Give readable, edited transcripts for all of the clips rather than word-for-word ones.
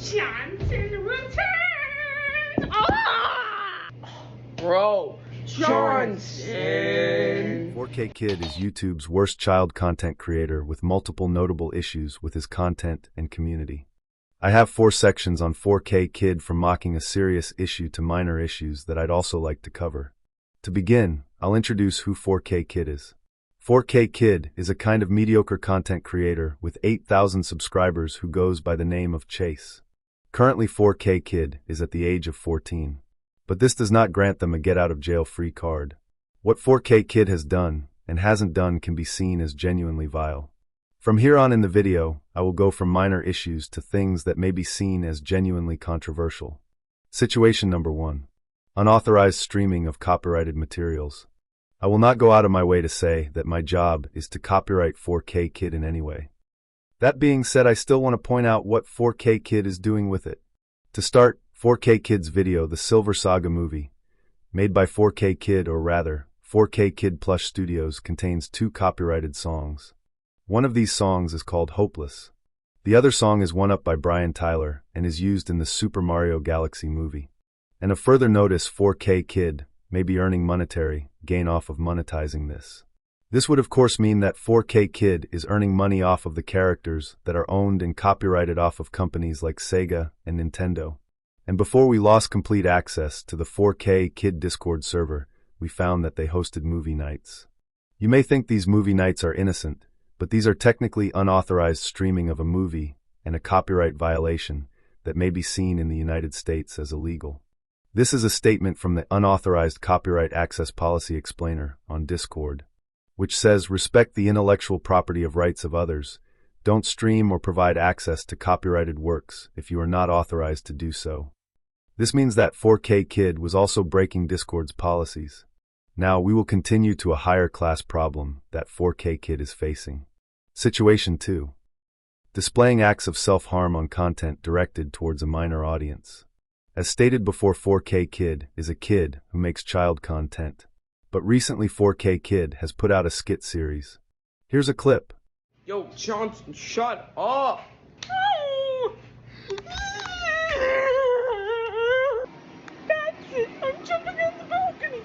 Johnson returns! Ah! Bro, Johnson! 4K Kid is YouTube's worst child content creator with multiple notable issues with his content and community. I have 4 sections on 4K Kid, from mocking a serious issue to minor issues that I'd also like to cover. To begin, I'll introduce who 4K Kid is. 4K Kid is a kind of mediocre content creator with 8,000 subscribers who goes by the name of Chase. Currently, 4K Kid is at the age of 14. But this does not grant them a get-out-of-jail-free card. What 4K Kid has done and hasn't done can be seen as genuinely vile. From here on in the video, I will go from minor issues to things that may be seen as genuinely controversial. Situation number 1. Unauthorized streaming of copyrighted materials. I will not go out of my way to say that my job is to copyright 4K Kid in any way. That being said, I still want to point out what 4K Kid is doing with it. To start, 4K Kid's video, The Silver Saga Movie, made by 4K Kid, or rather, 4K Kid Plush Studios, contains 2 copyrighted songs. One of these songs is called Hopeless. The other song is one up by Brian Tyler and is used in the Super Mario Galaxy movie. And of further notice, 4K Kid may be earning monetary gain off of monetizing this. This would of course mean that 4K Kid is earning money off of the characters that are owned and copyrighted off of companies like Sega and Nintendo. And before we lost complete access to the 4K Kid Discord server, we found that they hosted movie nights. You may think these movie nights are innocent, but these are technically unauthorized streaming of a movie and a copyright violation that may be seen in the United States as illegal. This is a statement from the Unauthorized Copyright Access Policy Explainer on Discord, which says, respect the intellectual property of rights of others. Don't stream or provide access to copyrighted works if you are not authorized to do so. This means that 4K Kid was also breaking Discord's policies. Now we will continue to a higher class problem that 4K Kid is facing. Situation 2. Displaying acts of self-harm on content directed towards a minor audience. As stated before, 4K Kid is a kid who makes child content. But recently 4K Kid has put out a skit series. Here's a clip. Yo, Johnson, shut up! That's it! I'm jumping on the balcony!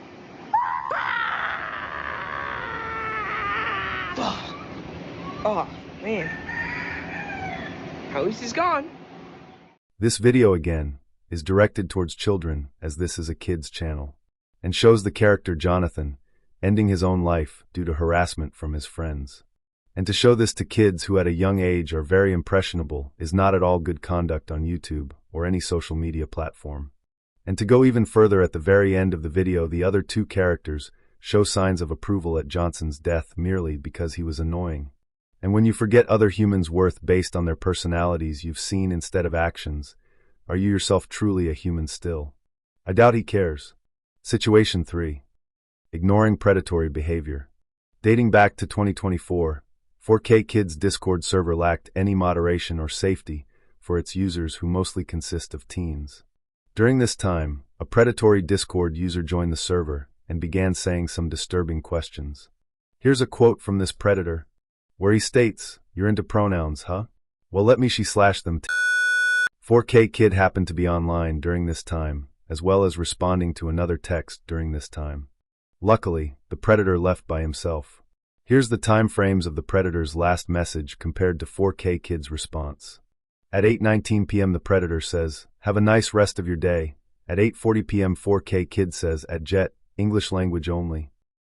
Oh, man. At least he's gone. This video, again, is directed towards children, as this is a kid's channel, and shows the character Jonathan ending his own life due to harassment from his friends. And to show this to kids who at a young age are very impressionable is not at all good conduct on YouTube or any social media platform. And to go even further, at the very end of the video, the other 2 characters show signs of approval at Johnson's death merely because he was annoying. And when you forget other humans' worth based on their personalities you've seen instead of actions, are you yourself truly a human still? I doubt he cares. Situation 3. Ignoring predatory behavior. Dating back to 2024, 4K Kid's Discord server lacked any moderation or safety for its users, who mostly consist of teens. During this time, a predatory Discord user joined the server and began saying some disturbing questions. Here's a quote from this predator, where he states, "You're into pronouns, huh? Well, let me she/slash them." 4K Kid happened to be online during this time, as well as responding to another text during this time. Luckily, the predator left by himself. Here's the time frames of the predator's last message compared to 4K Kid's response. At 8:19 p.m. the predator says, "Have a nice rest of your day." At 8:40 p.m. 4K Kid says, "At jet, English language only."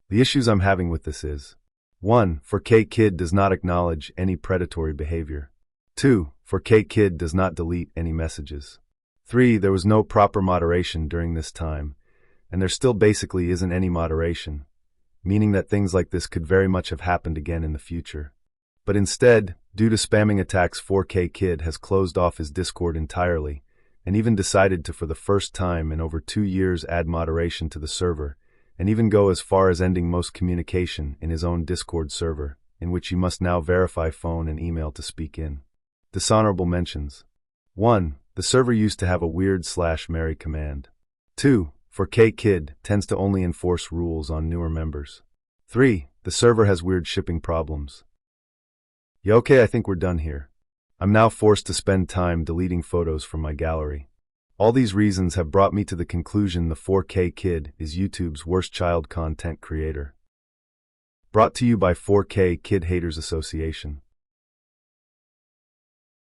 The issues I'm having with this is: 1. 4K Kid does not acknowledge any predatory behavior. 2. 4K Kid does not delete any messages. 3. There was no proper moderation during this time, and there still basically isn't any moderation, meaning that things like this could very much have happened again in the future. But instead, due to spamming attacks, 4K Kid has closed off his Discord entirely, and even decided to, for the first time in over 2 years, add moderation to the server, and even go as far as ending most communication in his own Discord server, in which you must now verify phone and email to speak in. Dishonorable mentions. 1. The server used to have a weird/Mary command. 2. 4K Kid tends to only enforce rules on newer members. 3. The server has weird shipping problems. Yeah, okay, I think we're done here. I'm now forced to spend time deleting photos from my gallery. All these reasons have brought me to the conclusion the 4K Kid is YouTube's worst child content creator. Brought to you by 4K Kid Haters Association.